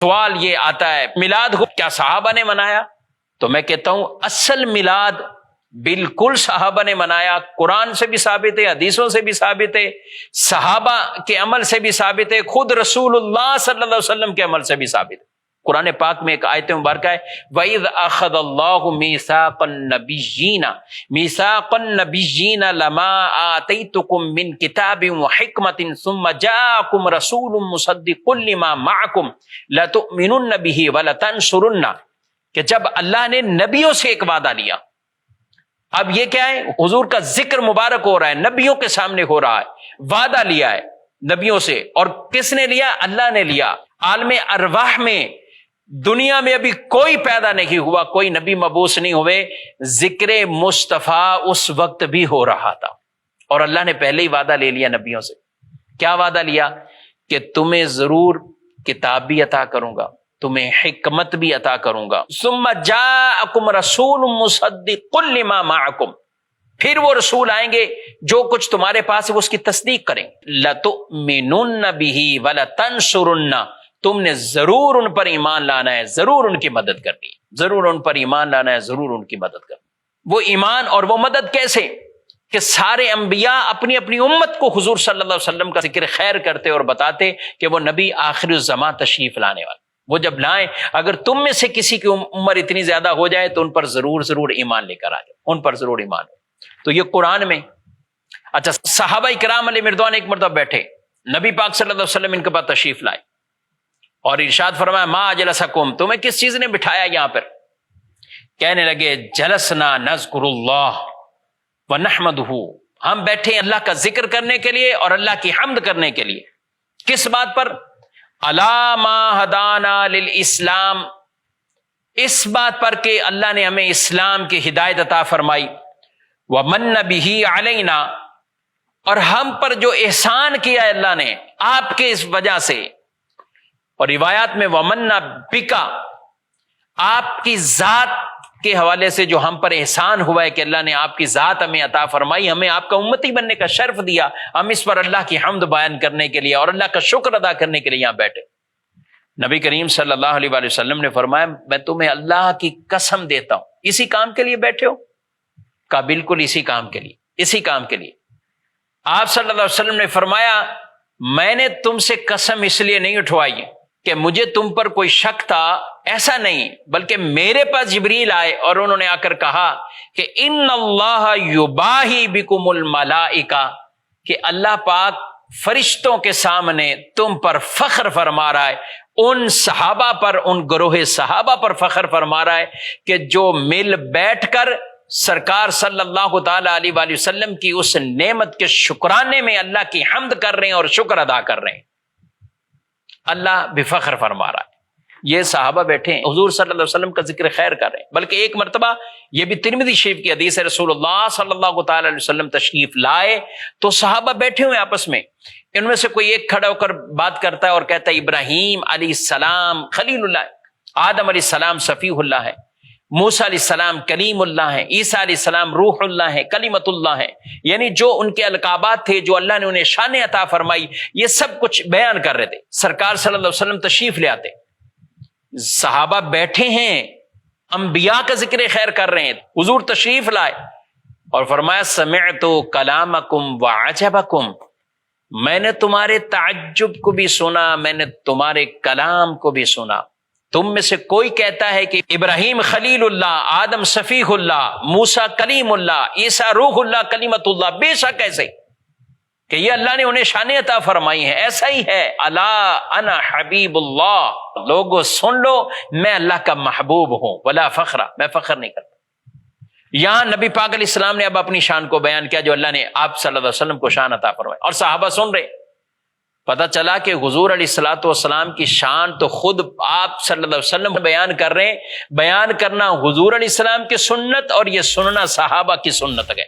سوال یہ آتا ہے میلاد کیا صحابہ نے منایا؟ تو میں کہتا ہوں اصل میلاد بالکل صحابہ نے منایا، قرآن سے بھی ثابت ہے، حدیثوں سے بھی ثابت ہے، صحابہ کے عمل سے بھی ثابت ہے، خود رسول اللہ صلی اللہ علیہ وسلم کے عمل سے بھی ثابت ہے۔ قرآن پاک میں ایک آیت مبارکہ ہے وَإِذْ أَخَذَ اللَّهُ مِيثَاقَ النَّبِيِّينَ لَمَا آتَيْتُكُم مِّن كِتَابٍ وَحِكْمَةٍ ثُمَّ جَاءَكُمْ رَسُولٌ مُصَدِّقٌ لِّمَا مَعَكُمْ لَتُؤْمِنُنَّ بِهِ وَلَتَنصُرُنَّهُ، کہ جب اللہ نے نبیوں سے ایک وعدہ لیا، اب یہ کیا ہے؟ حضور کا ذکر مبارک ہو رہا ہے، نبیوں کے سامنے ہو رہا ہے، وعدہ لیا ہے نبیوں سے، اور کس نے لیا؟ اللہ نے لیا۔ عالم ارواح میں دنیا میں ابھی کوئی پیدا نہیں ہوا، کوئی نبی مبعوث نہیں ہوئے، ذکر مصطفیٰ اس وقت بھی ہو رہا تھا، اور اللہ نے پہلے ہی وعدہ لے لیا نبیوں سے۔ کیا وعدہ لیا؟ کہ تمہیں ضرور کتاب بھی عطا کروں گا، تمہیں حکمت بھی عطا کروں گا، ثم جاءکم رسول مصدق لما معکم، پھر وہ رسول آئیں گے جو کچھ تمہارے پاس ہے وہ اس کی تصدیق کریں۔ لتؤمنن به ولتنصرن، تم نے ضرور ان پر ایمان لانا ہے، ضرور ان کی مدد کرنی ہے، ضرور ان پر ایمان لانا ہے، ضرور ان کی مدد کرنی۔ وہ ایمان اور وہ مدد کیسے؟ کہ سارے انبیاء اپنی اپنی امت کو حضور صلی اللہ علیہ وسلم کا ذکر خیر کرتے اور بتاتے کہ وہ نبی آخر الزمان تشریف لانے والے، وہ جب لائیں، اگر تم میں سے کسی کی عمر اتنی زیادہ ہو جائے تو ان پر ضرور ایمان لے کر آ جائے، ان پر ضرور ایمان ہو۔ تو یہ قرآن میں۔ اچھا، صحابہ کرام علیہ مردوان ایک مرتبہ بیٹھے، نبی پاک صلی اللہ علیہ وسلم ان کے پاس تشریف لائے اور ارشاد فرمایا ما اجلسکم، تمہیں کس چیز نے بٹھایا یہاں پر؟ کہنے لگے جلسنا نذکر اللہ ونحمدہ، ہم بیٹھے اللہ کا ذکر کرنے کے لیے اور اللہ کی حمد کرنے کے لیے۔ کس بات پر؟ الا ما ہدانا للاسلام، اس بات پر کہ اللہ نے ہمیں اسلام کی ہدایت عطا فرمائی، ومن بہ علینا، اور ہم پر جو احسان کیا ہے اللہ نے آپ کے اس وجہ سے، اور روایات میں ومن بکا، آپ کی ذات کے حوالے سے جو ہم پر احسان ہوا ہے کہ اللہ نے آپ کی ذات ہمیں عطا فرمائی، ہمیں آپ کا امتی بننے کا شرف دیا، ہم اس پر اللہ کی حمد بیان کرنے کے لیے اور اللہ کا شکر ادا کرنے کے لیے یہاں بیٹھے۔ نبی کریم صلی اللہ علیہ وآلہ وسلم نے فرمایا میں تمہیں اللہ کی قسم دیتا ہوں، اسی کام کے لیے بیٹھے ہو؟ کہا بالکل اسی کام کے لیے، اسی کام کے لیے۔ آپ صلی اللہ علیہ وسلم نے فرمایا میں نے تم سے قسم اس لیے نہیں اٹھوائی کہ مجھے تم پر کوئی شک تھا، ایسا نہیں، بلکہ میرے پاس جبریل آئے اور انہوں نے آ کر کہا کہ ان اللہ یباہی بکم الملائکہ، کہ اللہ پاک فرشتوں کے سامنے تم پر فخر فرما رہا ہے، ان صحابہ پر، ان گروہ صحابہ پر فخر فرما رہا ہے کہ جو مل بیٹھ کر سرکار صلی اللہ تعالی علیہ وآلہ وسلم کی اس نعمت کے شکرانے میں اللہ کی حمد کر رہے ہیں اور شکر ادا کر رہے ہیں۔ اللہ بفخر فرما رہا ہے، یہ صحابہ بیٹھے ہیں حضور صلی اللہ علیہ وسلم کا ذکر خیر کر رہے ہیں۔ بلکہ ایک مرتبہ یہ بھی ترمذی شریف کی حدیث ہے، رسول اللہ صلی اللہ تعالی علیہ وسلم تشریف لائے تو صحابہ بیٹھے ہوئے آپس میں، ان میں سے کوئی ایک کھڑا ہو کر بات کرتا ہے اور کہتا ہے ابراہیم علیہ السلام خلیل اللہ ہے، آدم علیہ السلام صفیہ اللہ ہے، موسیٰ علیہ السلام کلیم اللہ ہے، عیسیٰ علیہ السلام روح اللہ ہے، کلمت اللہ ہے، یعنی جو ان کے القابات تھے، جو اللہ نے انہیں شان عطا فرمائی، یہ سب کچھ بیان کر رہے تھے۔ سرکار صلی اللہ علیہ وسلم تشریف لے آتے، صحابہ بیٹھے ہیں، انبیاء کا ذکر خیر کر رہے ہیں، حضور تشریف لائے اور فرمایا سمعت کلامکم وعجبکم، میں نے تمہارے تعجب کو بھی سنا، میں نے تمہارے کلام کو بھی سنا۔ تم میں سے کوئی کہتا ہے کہ ابراہیم خلیل اللہ، آدم صفیح اللہ، موسیٰ کلیم اللہ، عیسیٰ روح اللہ کلمت اللہ، بے شک ایسے کہ یہ اللہ نے انہیں شان عطا فرمائی ہے، ایسا ہی ہے۔ الا انا حبیب اللہ، لوگو سن لو میں اللہ کا محبوب ہوں، ولا فخر، میں فخر نہیں کرتا۔ یہاں نبی پاک علیہ السلام نے اب اپنی شان کو بیان کیا جو اللہ نے آپ صلی اللہ علیہ وسلم کو شان عطا فرمائی، اور صحابہ سن رہے۔ پتہ چلا کہ حضور علیہ الصلوۃ والسلام کی شان تو خود آپ صلی اللہ علیہ وسلم بیان کر رہے ہیں، بیان کرنا حضور علیہ السلام کی سنت اور یہ سننا صحابہ کی سنت ہے۔